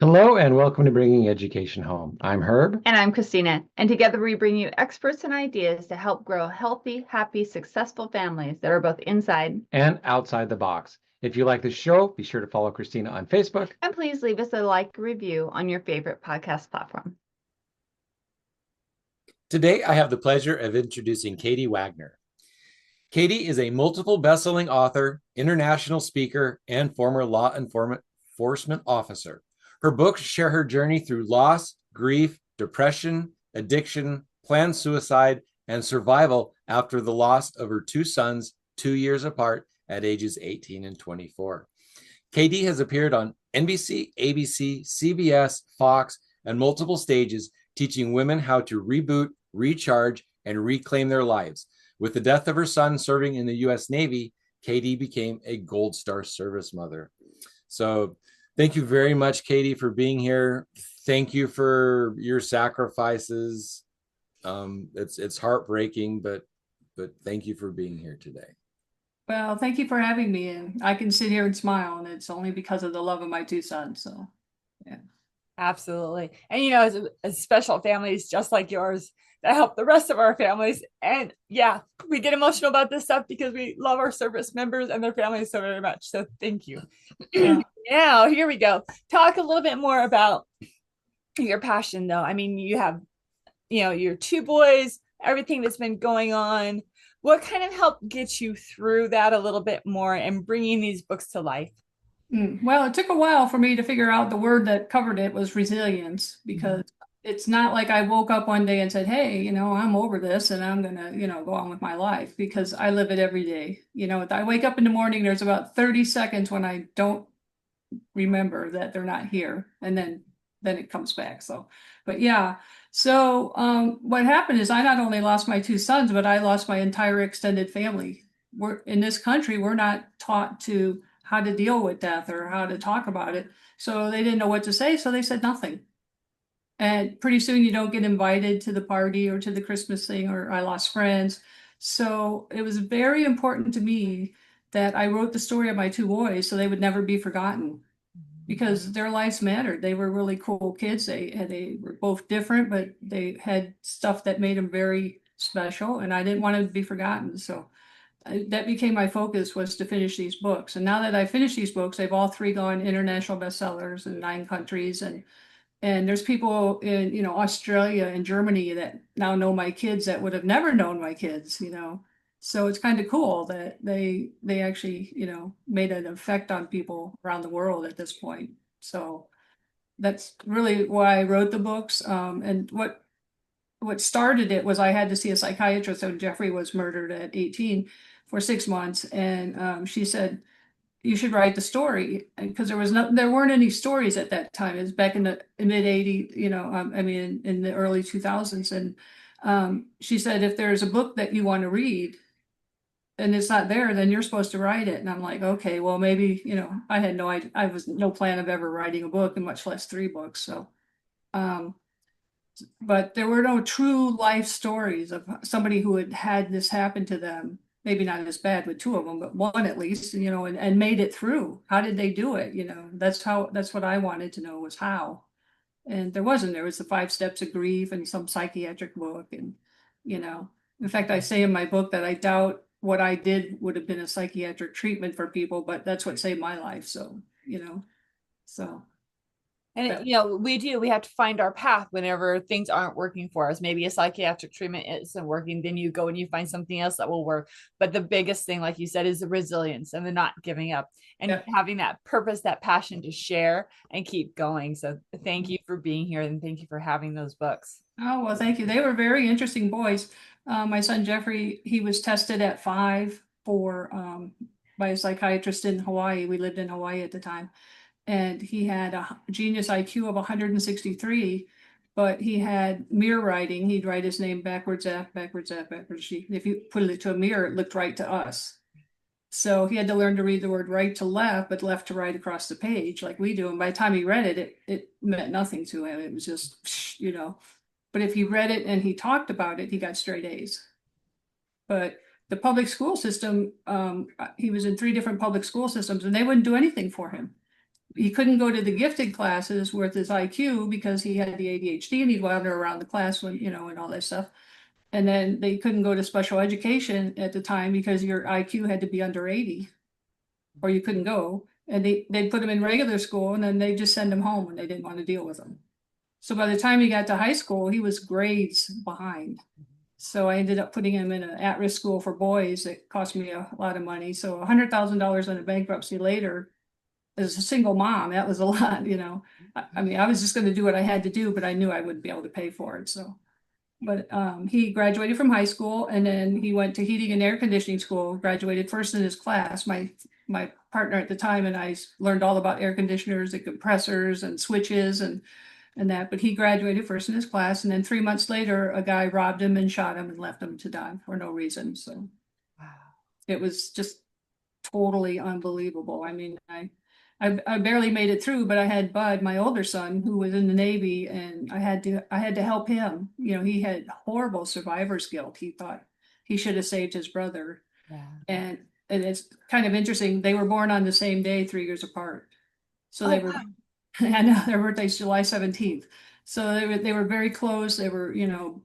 Hello and welcome to Bringing Education Home. I'm Herb. And I'm Christina. And together we bring you experts and ideas to help grow healthy, happy, successful families that are both inside. And outside the box. If you like the show, be sure to follow Christina on Facebook. And please leave us a like review on your favorite podcast platform. Today, I have the pleasure of introducing Katie Wagner. Katie is a multiple best-selling author, international speaker, and former law enforcement officer. Her books share her journey through loss, grief, depression, addiction, planned suicide, and survival after the loss of her two sons 2 years apart at ages 18 and 24. Katie has appeared on NBC, ABC, CBS, Fox, and multiple stages, teaching women how to reboot, recharge, and reclaim their lives. With the death of her son serving in the U.S. Navy, Katie became a Gold Star service mother. So thank you very much, Katie, for being here. Thank you for your sacrifices. It's heartbreaking, but thank you for being here today. Well, thank you for having me, and I can sit here and smile, and it's only because of the love of my two sons. So, yeah. Absolutely. And as special families just like yours that help the rest of our families. And yeah, we get emotional about this stuff because we love our service members and their families so very much. So thank you. Now, here we go. Talk a little bit more about your passion, though. I mean, you have, your two boys, everything that's been going on. What kind of helped get you through that a little bit more and bringing these books to life? Well, it took a while for me to figure out the word that covered it was resilience, because it's not like I woke up one day and said, hey, I'm over this and I'm going to, go on with my life, because I live it every day. I wake up in the morning, there's about 30 seconds when I don't remember that they're not here. And then it comes back. So, but yeah. So what happened is I not only lost my two sons, but I lost my entire extended family. We're in this country, we're not taught to how to deal with death or how to talk about it. So they didn't know what to say. So they said nothing. And pretty soon you don't get invited to the party or to the Christmas thing, or I lost friends. So it was very important to me that I wrote the story of my two boys so they would never be forgotten, because their lives mattered. They were really cool kids. They were both different, but they had stuff that made them very special, and I didn't want them to be forgotten. So that became my focus, was to finish these books. And now that I finished these books, they've all three gone international bestsellers in 9 countries. And there's people in, Australia and Germany that now know my kids that would have never known my kids, So it's kind of cool that they actually, made an effect on people around the world at this point. So that's really why I wrote the books. And what started it was I had to see a psychiatrist when Jeffrey was murdered at 18 for 6 months. And she said, you should write the story, because there weren't any stories at that time. It was back in the mid 80s, in the early 2000s. And she said, if there's a book that you want to read and it's not there, then you're supposed to write it. And I'm like, okay, well, maybe, I had no idea. I was no plan of ever writing a book, and much less 3 books. So, but there were no true life stories of somebody who had had this happen to them. Maybe not as bad with 2 of them, but one at least, and made it through. How did they do it? That's what I wanted to know, was how. And there was the 5 steps of grief and some psychiatric book. And, in fact, I say in my book that I doubt what I did would have been a psychiatric treatment for people, but that's what saved my life. So, so. And we have to find our path whenever things aren't working for us. Maybe a psychiatric treatment isn't working, then you go and you find something else that will work. But the biggest thing, like you said, is the resilience and the not giving up, and having that purpose, that passion to share and keep going. So thank you for being here, and thank you for having those books. Oh, well, thank you. They were very interesting boys. My son Jeffrey, he was tested at 5 by a psychiatrist in Hawaii. We lived in Hawaii at the time. And he had a genius IQ of 163, but he had mirror writing. He'd write his name backwards F, backwards F, backwards G. If you put it to a mirror, it looked right to us. So he had to learn to read the word right to left, but left to right across the page like we do. And by the time he read it, it meant nothing to him. It was just, But if he read it and he talked about it, he got straight A's. But the public school system, he was in 3 different public school systems, and they wouldn't do anything for him. he couldn't go to the gifted classes with his IQ because he had the ADHD and he'd wander around the class when, and all that stuff. And then they couldn't go to special education at the time because your IQ had to be under 80 or you couldn't go. And they'd put him in regular school and then they just send him home when they didn't want to deal with him. So by the time he got to high school, he was grades behind. So I ended up putting him in an at-risk school for boys. It cost me a lot of money. So $100,000 in a bankruptcy later, as a single mom, that was a lot, I mean, I was just going to do what I had to do, but I knew I wouldn't be able to pay for it. So, but he graduated from high school and then he went to heating and air conditioning school, graduated first in his class. My partner at the time and I learned all about air conditioners and compressors and switches and that, but he graduated first in his class. And then 3 months later, a guy robbed him and shot him and left him to die for no reason. So Wow. it was just totally unbelievable. I mean, I barely made it through, but I had Bud, my older son, who was in the Navy, and I had to help him. He had horrible survivor's guilt. He thought he should have saved his brother. Yeah. And it's kind of interesting. They were born on the same day, 3 years apart. So they were, wow. I know their birthday's July 17th. So they were very close. They were,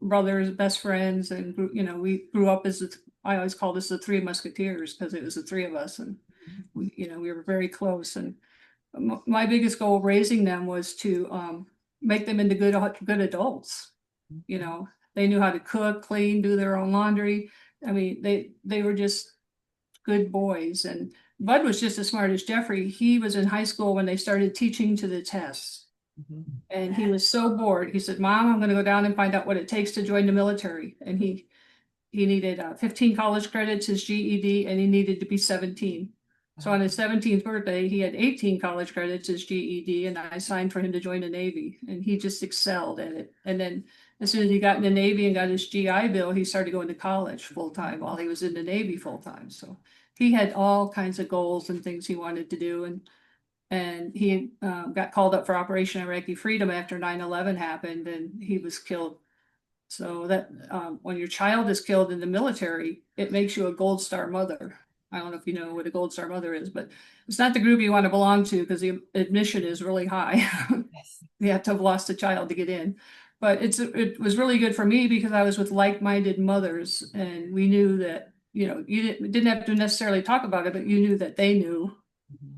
brothers, best friends, and we grew up as I always called us the Three Musketeers because it was the three of us, and we were very close. And my biggest goal raising them was to make them into good adults. They knew how to cook, clean, do their own laundry. I mean, they were just good boys. And Bud was just as smart as Jeffrey. He was in high school when they started teaching to the tests. And he was so bored. He said, Mom, I'm going to go down and find out what it takes to join the military. And he needed 15 college credits, his GED, and he needed to be 17. So on his 17th birthday, he had 18 college credits, his GED, and I signed for him to join the Navy. And he just excelled at it. And then as soon as he got in the Navy and got his GI Bill, he started going to college full time while he was in the Navy full time. So he had all kinds of goals and things he wanted to do. And he got called up for Operation Iraqi Freedom after 9/11 happened, and he was killed. So that when your child is killed in the military, it makes you a Gold Star mother. I don't know if you know what a Gold Star mother is, but it's not the group you want to belong to because the admission is really high. Yes. You have to have lost a child to get in. But it was really good for me because I was with like-minded mothers, and we knew that, you didn't have to necessarily talk about it, but you knew that they knew,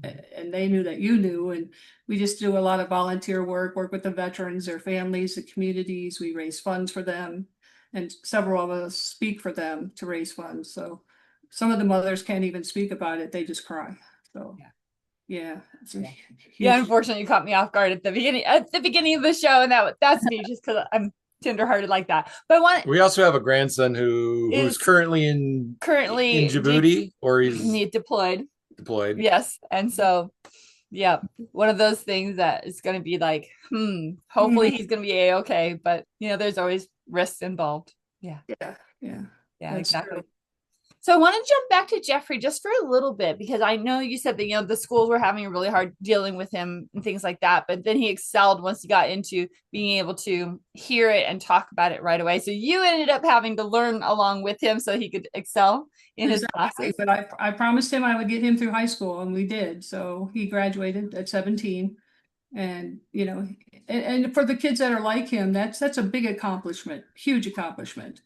and they knew that you knew. And we just do a lot of volunteer work with the veterans, their families, the communities. We raise funds for them, and several of us speak for them to raise funds. So some of the mothers can't even speak about it. They just cry. So yeah. Yeah, unfortunately, you caught me off guard at the beginning of the show, and that's me just because I'm tenderhearted like that. But we also have a grandson who's currently in Djibouti, or he's deployed. Yes, and so yeah, one of those things that is going to be like, hopefully he's going to be a-okay, but there's always risks involved. Yeah, exactly. True. So I want to jump back to Jeffrey just for a little bit, because I know you said that, the schools were having a really hard dealing with him and things like that, but then he excelled once he got into being able to hear it and talk about it right away. So you ended up having to learn along with him so he could excel in his classes. But I promised him I would get him through high school, and we did. So he graduated at 17. And, and for the kids that are like him, that's a big accomplishment, huge accomplishment.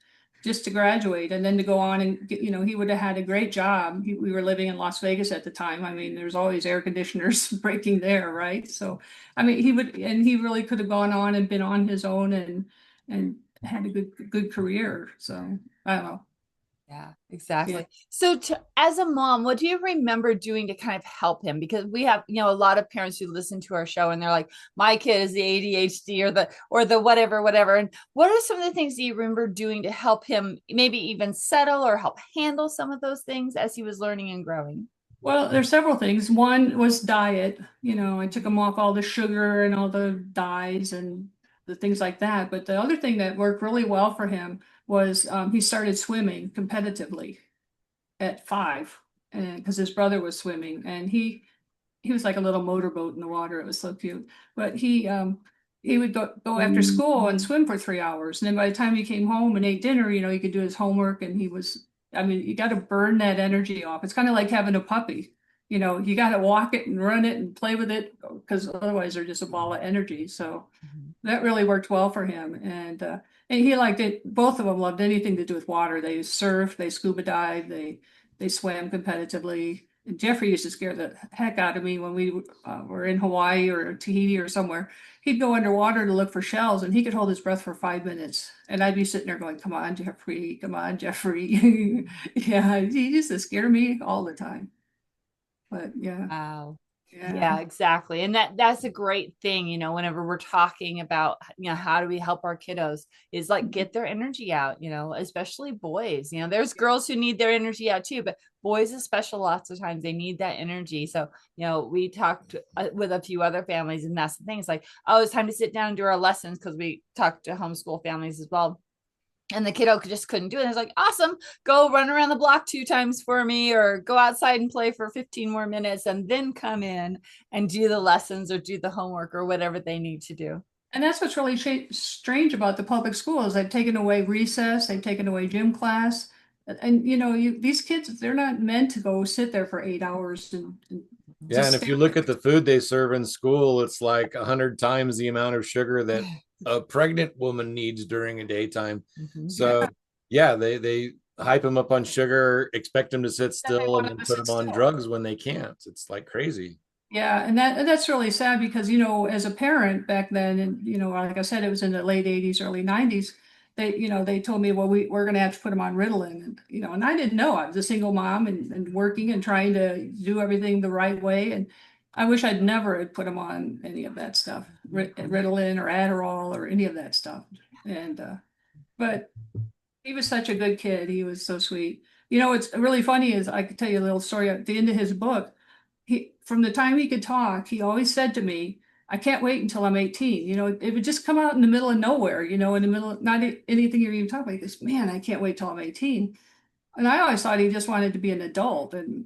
Just to graduate and then to go on and get, he would have had a great job. We were living in Las Vegas at the time. I mean, there's always air conditioners breaking there, right? So, I mean, he really could have gone on and been on his own and had a good career. So I don't know. Yeah, exactly. Yeah. So as a mom, what do you remember doing to kind of help him? Because we have, a lot of parents who listen to our show and they're like, my kid is the ADHD or the whatever. And what are some of the things that you remember doing to help him maybe even settle or help handle some of those things as he was learning and growing? Well, there's several things. One was diet. I took him off all the sugar and all the dyes and the things like that. But the other thing that worked really well for him was he started swimming competitively at 5, and because his brother was swimming, and he was like a little motorboat in the water. It was so cute. But he would go after school and swim for 3 hours, and then by the time he came home and ate dinner, he could do his homework, and you got to burn that energy off. It's kind of like having a puppy. you got to walk it and run it and play with it because otherwise they're just a ball of energy. So that really worked well for him. And he liked it. Both of them loved anything to do with water. They surfed, they scuba dived, they swam competitively. And Jeffrey used to scare the heck out of me when we were in Hawaii or Tahiti or somewhere. He'd go underwater to look for shells, and he could hold his breath for 5 minutes. And I'd be sitting there going, "Come on, Jeffrey, come on, Jeffrey." Yeah, he used to scare me all the time. But yeah, Wow. yeah. Yeah, exactly. And that's a great thing, whenever we're talking about, how do we help our kiddos is like get their energy out, especially boys. There's girls who need their energy out too, but boys especially lots of times they need that energy. So, we talked with a few other families, and that's the thing. It's like, oh, it's time to sit down and do our lessons, because we talked to homeschool families as well. And the kiddo just couldn't do it. It's like, awesome, go run around the block 2 times for me, or go outside and play for 15 more minutes, and then come in and do the lessons or do the homework or whatever they need to do. And that's what's really strange about the public schools. They've taken away recess, they've taken away gym class. And these kids, they're not meant to go sit there for 8 hours and Yeah, and if you look at the food they serve in school, it's like 100 times the amount of sugar that a pregnant woman needs during a daytime. So yeah, they hype them up on sugar, expect them to sit still, and then put them on drugs when they can't. It's like crazy. Yeah, and that's really sad because as a parent back then, and like I said, it was in the late 80s, early 90s. They told me, well, we're going to have to put them on Ritalin, and I didn't know. I was a single mom and working and trying to do everything the right way, and I wish I'd never had put them on any of that stuff, Ritalin or Adderall or any of that stuff. And but he was such a good kid. He was so sweet. What's really funny is I could tell you a little story at the end of his book. From the time he could talk, he always said to me, "I can't wait until I'm 18." It would just come out in the middle of nowhere, in the middle of not anything you're even talking about. He goes, "Man, I can't wait till I'm 18." And I always thought he just wanted to be an adult and,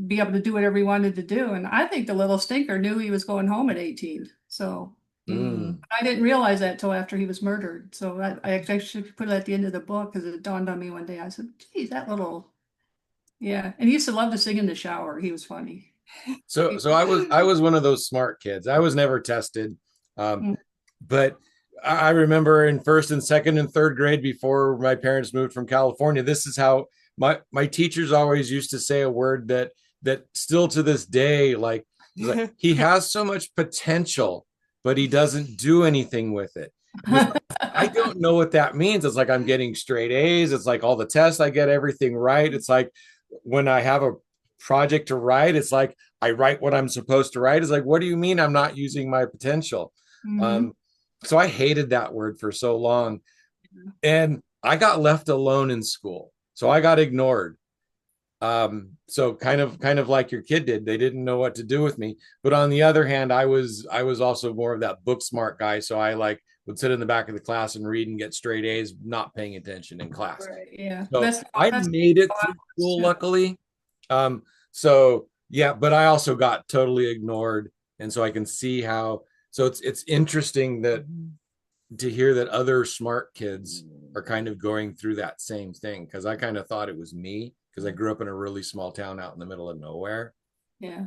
be able to do whatever he wanted to do. And I think the little stinker knew he was going home at 18. So I didn't realize that till after he was murdered. So I actually put it at the end of the book because it dawned on me one day. I said, "Geez, that little," yeah. And he used to love to sing in the shower. He was funny. So I was one of those smart kids. I was never tested, but I remember in first and second and third grade, before my parents moved from California, this is how my teachers always used to say a word that still to this day, like he has so much potential, but he doesn't do anything with it. I don't know what that means. It's like I'm getting straight A's. It's like all the tests I get everything right. It's like when I have a project to write, it's like I write what I'm supposed to write. It's like, what do you mean I'm not using my potential? So I hated that word for so long, and I got left alone in school. So I got ignored. So kind of like your kid did. They didn't know what to do with me. But on the other hand, I was also more of that book smart guy. So I would sit in the back of the class and read and get straight A's, not paying attention in class. Right, yeah. So I made it through school, luckily. So yeah, but I also got totally ignored. And so I can see how, so it's interesting that to hear that other smart kids are kind of going through that same thing. Cause I kind of thought it was me because I grew up in a really small town out in the middle of nowhere. Yeah.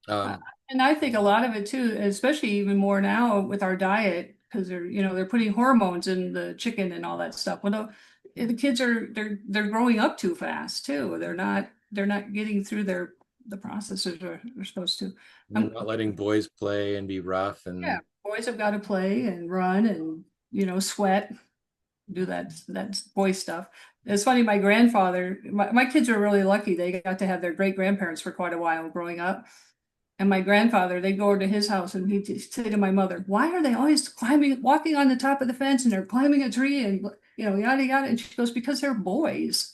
And I think a lot of it too, especially even more now with our diet, because they're putting hormones in the chicken and all that stuff. Well, the kids they're growing up too fast too. They're not getting through the processes they're supposed to. I'm not letting boys play and be rough, and yeah, boys have got to play and run and sweat, do that boy stuff. It's funny, my grandfather, my kids were really lucky. They got to have their great grandparents for quite a while growing up. And my grandfather, they'd go over to his house and he'd say to my mother, "Why are they always walking on the top of the fence and they're climbing a tree and yada yada?" And she goes, "Because they're boys."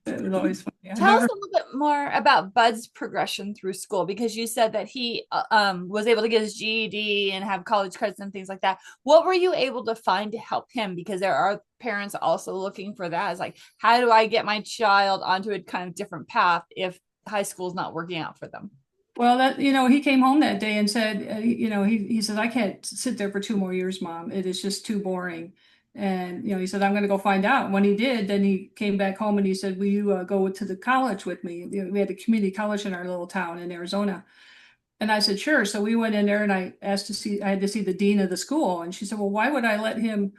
It was always funny. Tell us a little bit more about Bud's progression through school, because you said that he was able to get his GED and have college credits and things like that. What were you able to find to help him? Because there are parents also looking for that. It's like, how do I get my child onto a kind of different path if high school is not working out for them? Well, he came home that day and said, he says, "I can't sit there for 2 more years, Mom. It is just too boring." And, he said, I'm going to go find out. When he did, then he came back home and he said, will you go to the college with me? We had a community college in our little town in Arizona. And I said, sure. So we went in there and I had to see the dean of the school. And she said, well, why would I let him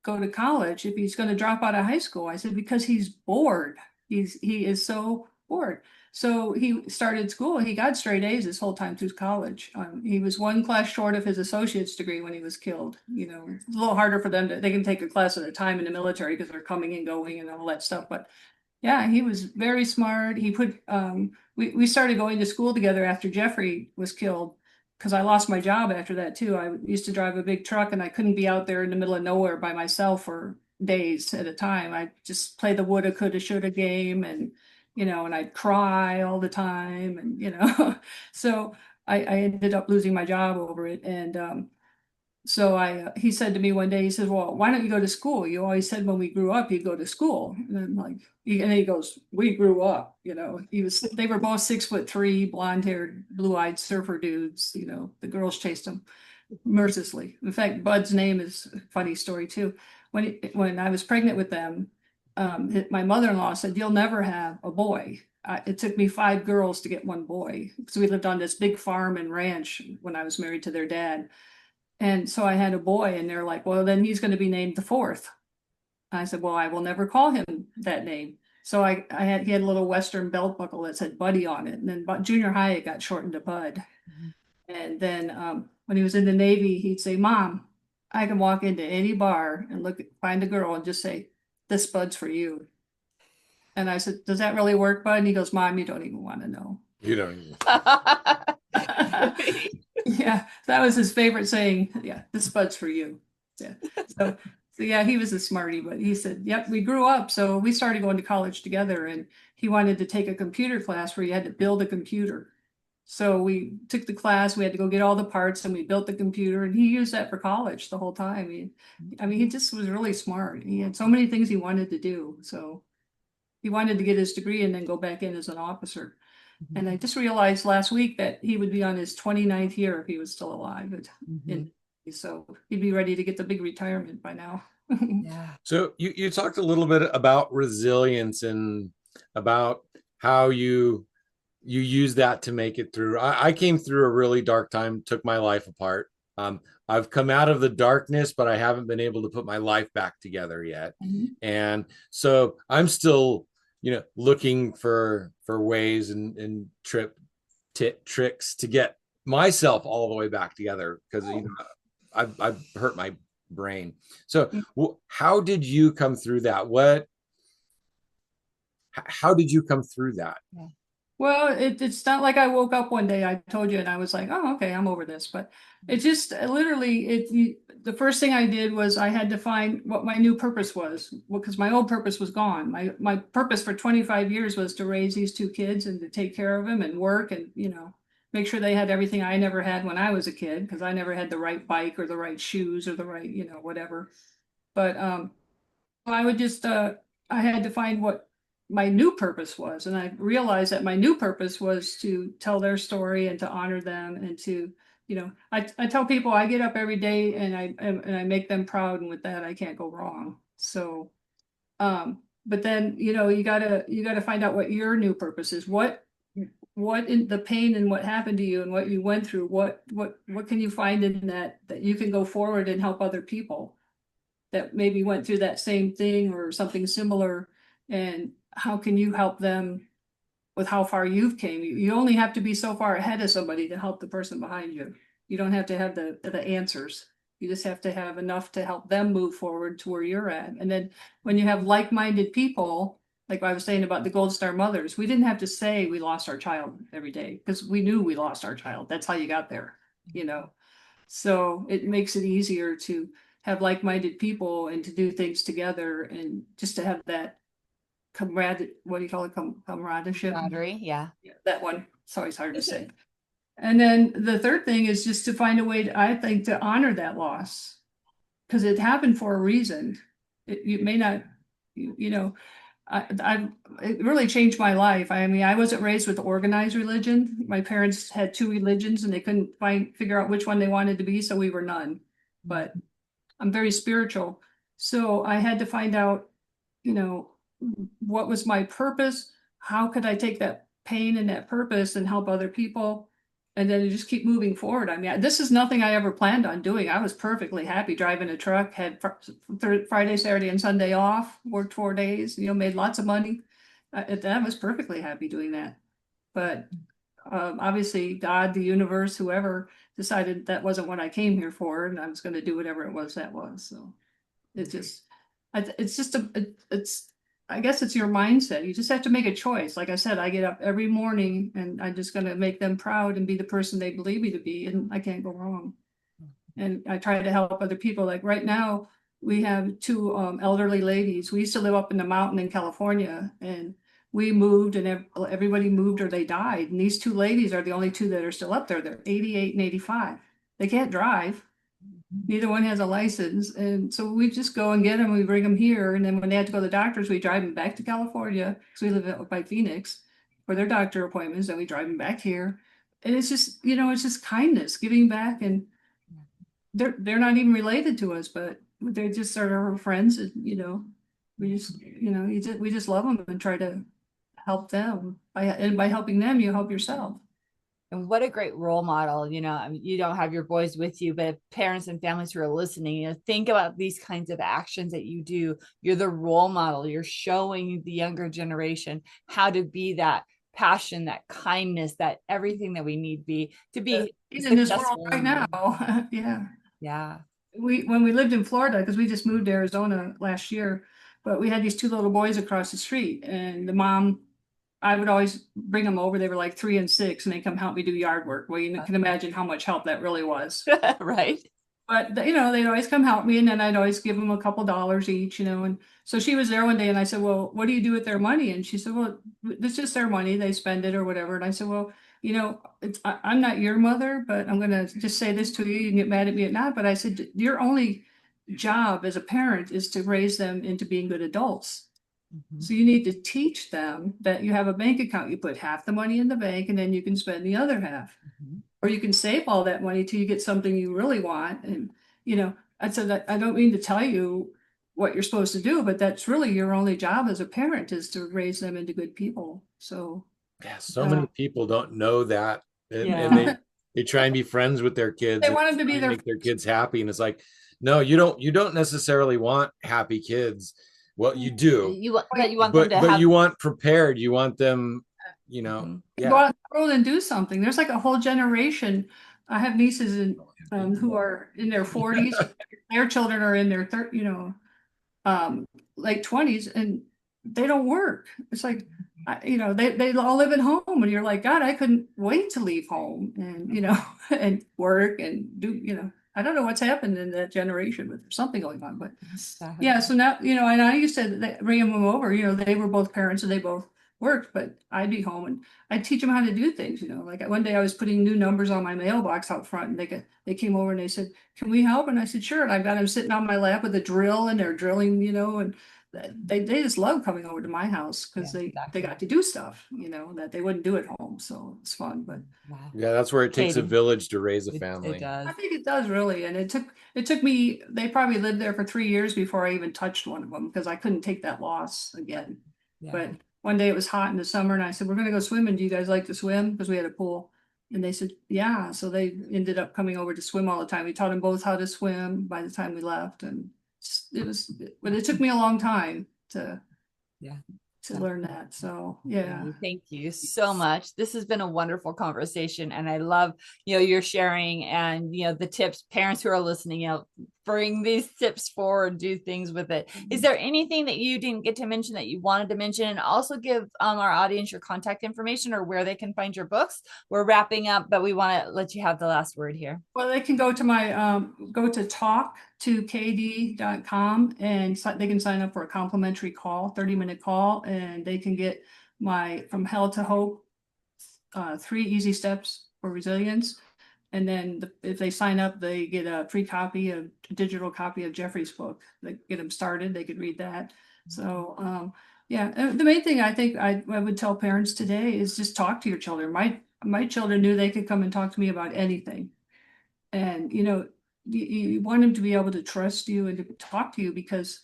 go to college if he's going to drop out of high school? I said, because he's bored. He is so bored. So he started school. He got straight A's his whole time through college. He was one class short of his associate's degree when he was killed. It's a little harder for them they can take a class at a time in the military because they're coming and going and all that stuff. But yeah, he was very smart. He put, we started going to school together after Jeffrey was killed because I lost my job after that too. I used to drive a big truck and I couldn't be out there in the middle of nowhere by myself for days at a time. I just play the woulda, coulda, shoulda game and, and I'd cry all the time and, so I ended up losing my job over it. And, so he said to me one day, he says, well, why don't you go to school? You always said when we grew up, you'd go to school. And I'm like, and he goes, we grew up, they were both 6'3", blonde haired, blue eyed surfer dudes. The girls chased him mercilessly. In fact, Bud's name is a funny story too. When I was pregnant with them, my mother-in-law said, you'll never have a boy. It took me 5 girls to get one boy. So we lived on this big farm and ranch when I was married to their dad. And so I had a boy and they're like, well, then he's going to be named the 4th. I said, well, I will never call him that name. So he had a little Western belt buckle that said Buddy on it. And then junior high, it got shortened to Bud. Mm-hmm. And then when he was in the Navy, he'd say, Mom, I can walk into any bar and find a girl and just say, this Bud's for you. And I said, does that really work, Bud? And he goes, Mom, you don't even want to know. You don't. Yeah, that was his favorite saying. Yeah, this Bud's for you. Yeah. So yeah, he was a smarty, but he said, yep, we grew up. So we started going to college together and he wanted to take a computer class where you had to build a computer. So we took the class, we had to go get all the parts and we built the computer and he used that for college the whole time. He just was really smart. He had so many things he wanted to do. So he wanted to get his degree and then go back in as an officer. Mm-hmm. And I just realized last week that he would be on his 29th year if he was still alive. Mm-hmm. So he'd be ready to get the big retirement by now. Yeah. So you talked a little bit about resilience and about how you use that to make it through. I came through a really dark time, took my life apart. I've come out of the darkness, but I haven't been able to put my life back together yet. Mm-hmm. And so I'm still, looking for ways and tricks to get myself all the way back together because, I've hurt my brain. So how did you come through that? How did you come through that? Yeah. Well, it's not like I woke up one day, I told you, and I was like, oh, okay, I'm over this. But it just literally, the first thing I did was I had to find what my new purpose was, because my old purpose was gone. My purpose for 25 years was to raise these 2 kids and to take care of them and work and, make sure they had everything I never had when I was a kid, because I never had the right bike or the right shoes or the right, whatever. But I would just, I had to find what my new purpose was. And I realized that my new purpose was to tell their story and to honor them and to, I tell people I get up every day and I make them proud. And with that, I can't go wrong. So, but then, you gotta find out what your new purpose is. What in the pain and what happened to you and what you went through, what can you find in that you can go forward and help other people that maybe went through that same thing or something similar, and how can you help them with how far you've came? You only have to be so far ahead of somebody to help the person behind you. You don't have to have the answers. You just have to have enough to help them move forward to where you're at. And then when you have like-minded people, like I was saying about the Gold Star mothers, we didn't have to say we lost our child every day because we knew we lost our child. That's how you got there, So it makes it easier to have like-minded people and to do things together and just to have that comradeship. Camaraderie, yeah. That one. It's always hard to say. And then the third thing is just to find a way, I think, to honor that loss because it happened for a reason. It may not, it really changed my life. I wasn't raised with organized religion. My parents had 2 religions and they couldn't figure out which one they wanted to be, so we were none. But I'm very spiritual. So I had to find out, what was my purpose? How could I take that pain and that purpose and help other people? And then you just keep moving forward. I mean, this is nothing I ever planned on doing. I was perfectly happy driving a truck, had Friday, Saturday, and Sunday off, worked 4 days, made lots of money. I was perfectly happy doing that. But obviously, God, the universe, whoever decided that wasn't what I came here for, and I was going to do whatever it was that was. So it's just, I guess it's your mindset. You just have to make a choice. Like I said, I get up every morning and I'm just going to make them proud and be the person they believe me to be. And I can't go wrong. And I try to help other people. Like right now, we have two elderly ladies. We used to live up in the mountain in California, and we moved, and everybody moved or they died. And these two ladies are the only two that are still up there. They're 88 and 85. They can't drive. Neither one has a license. And so we just go and get them. We bring them here. And then when they have to go to the doctors, we drive them back to California, because we live up by Phoenix, for their doctor appointments. And we drive them back here. And it's just, it's just kindness, giving back. And they're not even related to us, but they just are our friends. And, we just, we just love them and try to help them. By helping them, you help yourself. And what a great role model. I mean, you don't have your boys with you, but parents and families who are listening, think about these kinds of actions that you do. You're the role model. You're showing the younger generation how to be that passion, that kindness, that everything that we need to be in this world right now. Yeah. When we lived in Florida, because we just moved to Arizona last year, but we had these two little boys across the street, and the mom, I would always bring them over. They were like 3 and 6, and they come help me do yard work. Well, you can imagine how much help that really was. Right. But, they'd always come help me, and then I'd always give them a couple dollars each, and so she was there one day, and I said, well, what do you do with their money? And she said, well, it's just their money. They spend it or whatever. And I said, well, I'm not your mother, but I'm going to just say this to you. You can get mad at me or not. But I said, your only job as a parent is to raise them into being good adults. So you need to teach them that you have a bank account. You put half the money in the bank, and then you can spend the other half. Or you can save all that money till you get something you really want. And, I said, I don't mean to tell you what you're supposed to do, but that's really your only job as a parent, is to raise them into good people. So yeah, so many people don't know that. And they try and be friends with their kids. They want them to be make their kids happy. And it's like, no, you don't necessarily want happy kids. Well, you do. You want them to but have, you want prepared. You want them, go out in the world and do something. There's like a whole generation. I have nieces who are in their 40s. Their children are in their late 20s, and they don't work. It's like, they all live at home, and you're like, God, I couldn't wait to leave home and, and work and do, I don't know what's happened in that generation, but there's something going on. But yeah, so now, and I used to bring them over, they were both parents and they both worked, but I'd be home and I'd teach them how to do things, like one day I was putting new numbers on my mailbox out front, and they came over and they said, can we help? And I said, sure. And I've got them sitting on my lap with a drill, and they're drilling, and they just love coming over to my house, because they got to do stuff, that they wouldn't do at home. So it's fun. But yeah, that's where it takes a village to raise a family. It does. I think it does, really. And it took me, they probably lived there for 3 years before I even touched one of them, because I couldn't take that loss again. But one day it was hot in the summer, and I said, we're going to go swimming. Do you guys like to swim? Because we had a pool. And they said, yeah. So they ended up coming over to swim all the time. We taught them both how to swim by the time we left. And but it took me a long time to learn that. So thank you so much. This has been a wonderful conversation, and I love your sharing and the tips. Parents who are listening, bring these tips forward, do things with it. Is there anything that you didn't get to mention that you wanted to mention, and also give our audience your contact information or where they can find your books? We're wrapping up, but we want to let you have the last word here. Well, they can go to my go to talk2kd.com, and they can sign up for a complimentary call, 30-minute call, and they can get my From Hell to Hope 3 Easy Steps for Resilience. And then if they sign up, they get a free copy, a digital copy of Jeffrey's book. They get them started. They could read that. So the main thing I think I would tell parents today is just talk to your children. My children knew they could come and talk to me about anything. And, you want them to be able to trust you and to talk to you, because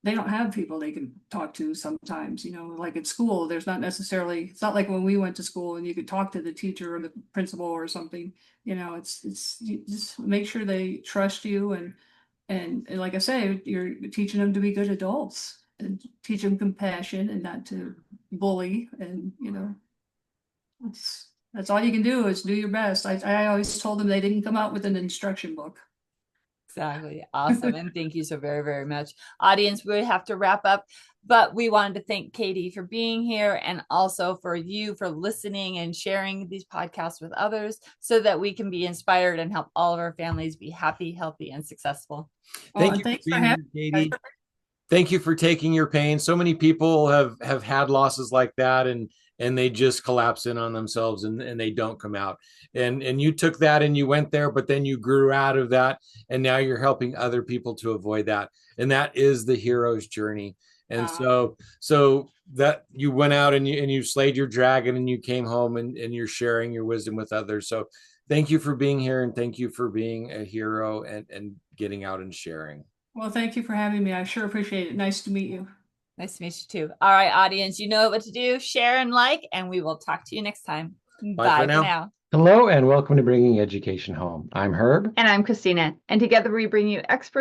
they don't have people they can talk to sometimes, like at school, there's not necessarily, it's not like when we went to school and you could talk to the teacher or the principal or something, it's you just make sure they trust you, and like I say, you're teaching them to be good adults and teach them compassion and not to bully, and that's all you can do is do your best. I always told them they didn't come out with an instruction book. Exactly. Awesome. And thank you so very, very much. Audience, we have to wrap up, but we wanted to thank Katie for being here, and also for you for listening and sharing these podcasts with others so that we can be inspired and help all of our families be happy, healthy, and successful. Thank you for being here, Katie. Thank you for taking your pain. So many people have had losses like that, and they just collapse in on themselves, and they don't come out. And you took that and you went there, but then you grew out of that, and now you're helping other people to avoid that. And that is the hero's journey. And so that you went out and you slayed your dragon, and you came home, and you're sharing your wisdom with others. So thank you for being here, and thank you for being a hero and getting out and sharing. Well, thank you for having me. I sure appreciate it. Nice to meet you. Nice to meet you too. All right, audience, you know what to do. Share and like, and we will talk to you next time. Bye for now. Hello, and welcome to Bringing Education Home. I'm Herb. And I'm Christina. And together we bring you experts